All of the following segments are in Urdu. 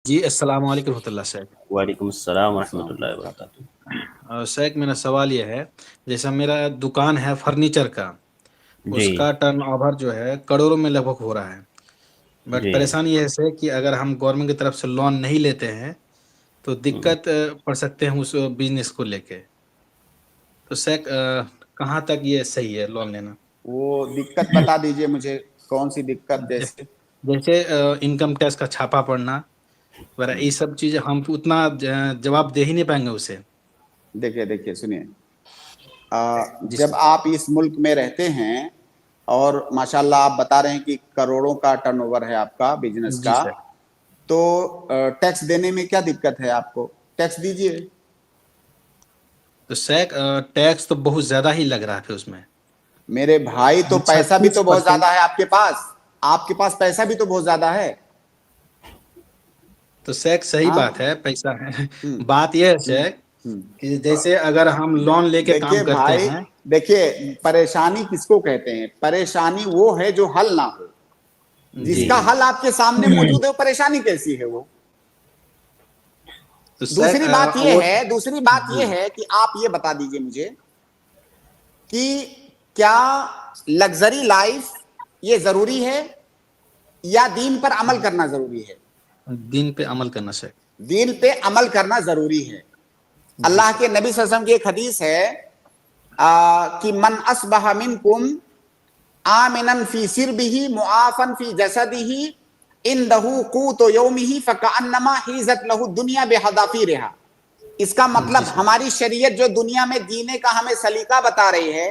جی السلام علیکم رحمۃ اللہ صاحب. وعلیکم السلام ورحمۃ السلام اللہ علیکم ورحمۃ وبرکاتہ. شیخ میرا سوال یہ ہے، جیسا میرا دکان ہے فرنیچر کا، جی اس کا ٹرن اوور جو ہے کروڑوں میں لگ بھگ ہو رہا ہے. بٹ جی پریشانی یہ ہے کہ اگر ہم گورنمنٹ کی طرف سے لون نہیں لیتے ہیں تو ہم، دقت پڑ سکتے ہیں اس بزنس کو لے کے. تو شیخ کہاں تک یہ صحیح ہے لون لینا؟ وہ دقت بتا دیجئے مجھے، کون سی دقت جیسے؟ جیسے انکم ٹیکس کا چھاپا پڑنا وغیرہ، یہ سب چیز ہم اتنا جواب دے ہی نہیں پائیں گے اسے. دیکھیے سنیے، جی جب سر. آپ اس ملک میں رہتے ہیں اور ماشاءاللہ آپ بتا رہے ہیں کہ کروڑوں کا ٹرن اوور ہے آپ کا بزنس جی کا، سر. تو ٹیکس دینے میں کیا دقت ہے آپ کو؟ ٹیکس دیجئے. تو شیخ ٹیکس تو بہت زیادہ ہی لگ رہا ہے پھر اس میں. میرے بھائی تو پیسہ بھی تو بہت 36%. زیادہ ہے آپ کے پاس. آپ کے پاس پیسہ بھی تو بہت زیادہ ہے. تو شیخ صحیح ہاں بات ہے، پیسہ ہے. ہوں بات یہ ہے ہوں شیخ ہوں کہ جیسے اگر ہم لون لے کے کام دیکھیے کرتے بھائی، ہیں. دیکھیے پریشانی کس کو کہتے ہیں؟ پریشانی وہ ہے جو حل نہ ہو. جس جی کا حل آپ کے سامنے موجود ہے وہ پریشانی کیسی ہے وہ؟ تو شیخ وہ دوسری بات جی یہ ہے کہ آپ یہ بتا دیجئے مجھے کہ کیا لگژری لائف یہ ضروری ہے یا دین پر عمل کرنا ضروری ہے؟ دین پہ عمل کرنا شیخ. دین پہ عمل کرنا ضروری ہے. جی اللہ سر. کے نبی صلی اللہ علیہ وسلم کی ایک حدیث ہے کہ من اصبح منکم آمنا فی سربہ معافا فی جسدہ عندہ قوت یومہ فکأنما حیزت لہ الدنیا بحذافیرہا. اس کا مطلب جی سر. ہماری شریعت جو دنیا میں جینے کا ہمیں سلیقہ بتا رہی ہے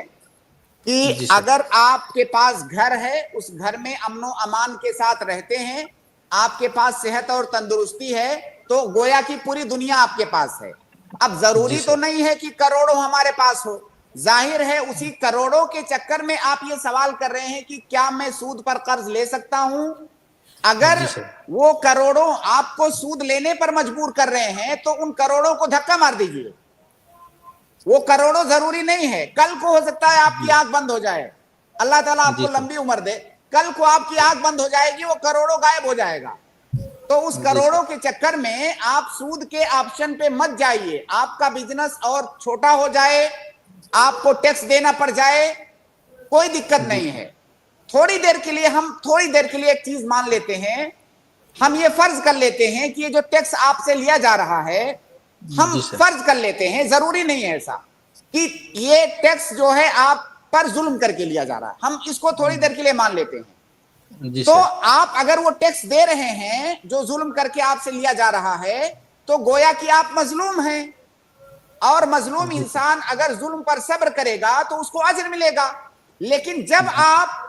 کہ جی سر. اگر آپ کے پاس گھر ہے، اس گھر میں امن و امان کے ساتھ رہتے ہیں، آپ کے پاس صحت اور تندرستی ہے، تو گویا کی پوری دنیا آپ کے پاس ہے. اب جی ضروری سر. تو نہیں ہے کہ کروڑوں ہمارے پاس ہو. ظاہر ہے اسی کروڑوں کے چکر میں آپ یہ سوال کر رہے ہیں کہ کیا میں سود پر قرض لے سکتا ہوں؟ اگر جی سر. وہ کروڑوں آپ کو سود لینے پر مجبور کر رہے ہیں تو ان کروڑوں کو دھکا مار دیجئے. وہ کروڑوں ضروری نہیں ہے. کل کو ہو سکتا ہے آپ کی جی آنکھ بند ہو جائے، اللہ تعالیٰ آپ جی کو سر. لمبی عمر دے، کل کو آپ کی آنکھ بند ہو جائے گی، وہ کروڑوں غائب ہو جائے گا. تو اس جی سر. کروڑوں کے چکر میں آپ سود کے آپشن پہ مت جائیے. آپ کا بزنس اور چھوٹا ہو جائے، آپ کو ٹیکس دینا پڑ جائے، کوئی دقت جی نہیں سر. ہے. تھوڑی دیر کے لیے ایک چیز مان لیتے ہیں. ہم یہ فرض کر لیتے ہیں کہ یہ جو ٹیکس آپ سے لیا جا رہا ہے، ہم جی سر. فرض کر لیتے ہیں، ضروری نہیں ہے ایسا کہ یہ ٹیکس جو ہے آپ پر ظلم کر کے لیا جا رہا ہے. ہم اس کو تھوڑی دیر کے لیے مان لیتے ہیں. جی تو سر. آپ اگر وہ ٹیکس دے رہے ہیں جو ظلم کر کے آپ سے لیا جا رہا ہے، تو گویا کہ آپ مظلوم ہیں. اور مظلوم جی سر. انسان اگر ظلم پر صبر کرے گا تو اس کو اجر ملے گا. لیکن جب جی آپ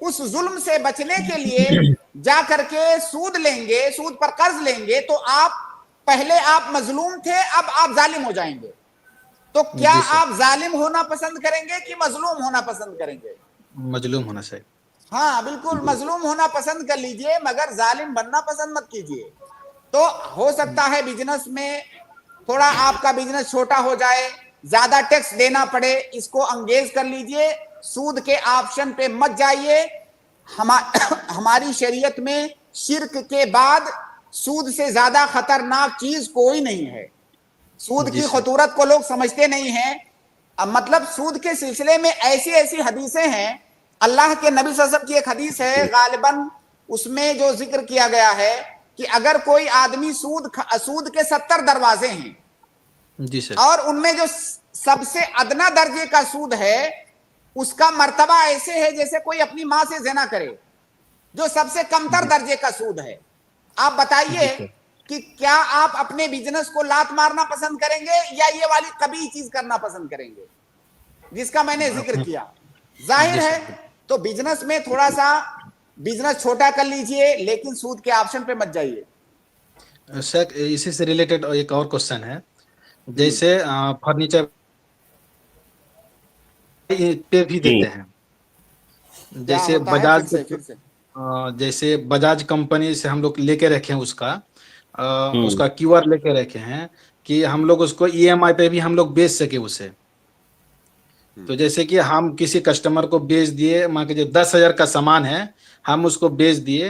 اس ظلم سے بچنے کے لیے جا کر کے سود لیں گے، سود پر قرض لیں گے، تو پہلے آپ مظلوم تھے، اب آپ ظالم ہو جائیں گے. تو کیا جی سر. آپ ظالم ہونا پسند کریں گے کہ مظلوم ہونا پسند کریں گے؟ مظلوم ہونا چاہیے. ہاں بالکل، مظلوم ہونا پسند کر لیجئے، مگر ظالم بننا پسند مت کیجئے. تو ہو سکتا ہے بزنس میں تھوڑا آپ کا بزنس چھوٹا ہو جائے، زیادہ ٹیکس دینا پڑے، اس کو انگیز کر لیجئے. سود کے آپشن پہ مت جائیے. ہماری شریعت میں شرک کے بعد سود سے زیادہ خطرناک چیز کوئی نہیں ہے. سود جی کی سر. خطورت کو لوگ سمجھتے نہیں ہیں. مطلب سود کے سلسلے میں ایسی ایسی حدیثیں ہیں. اللہ کے نبی صلی اللہ علیہ وسلم کی ایک حدیث ہے، غالباً اس میں جو ذکر کیا گیا ہے کہ اگر کوئی آدمی سود کے 70 دروازے ہیں، جی سر. اور ان میں جو سب سے ادنا درجے کا سود ہے، اس کا مرتبہ ایسے ہے جیسے کوئی اپنی ماں سے زنا کرے. جو سب سے کمتر جی درجے کا سود ہے. آپ بتائیے جی سر. کہ کیا آپ اپنے بزنس کو لات مارنا پسند کریں گے یا یہ والی قبیح چیز کرنا پسند کریں گے جس کا میں نے ذکر اپنے کیا؟ ظاہر جی ہے. سر. تو بزنس میں تھوڑا سا بزنس چھوٹا کر لیجئے، لیکن سود کے آپشن پہ مت جائیے. سر اسی سے ریلیٹڈ ایک اور کوشچن ہے. جیسے فرنیچر پہ بھی جی دیتے ہیں، کیا جیسے ہوتا ہے؟ بجاج پھر سے جیسے بجاج کمپنی سے ہم لوگ لے کے رکھے ہیں، اس ہوں کا کیو آر لے کے رکھے ہیں کہ ہم لوگ اس کو ای ایم آئی پہ بھی ہم لوگ بیچ سکے اسے. تو جیسے کہ ہم کسی کسٹمر کو بیچ دیے، مان کے جو 10,000 کا سامان ہے، ہم اس کو بیچ دیے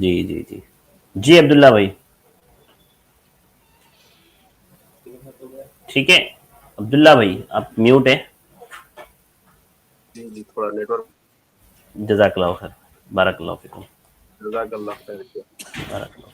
جی جی جی جی عبداللہ بھائی ٹھیک ہے. عبداللہ بھائی آپ میوٹ ہے. جی جی تھوڑا نیٹ ورک. جزاک اللہ خیر. بارک اللہ فیکم. جزاک اللہ خیر. بارک اللہ.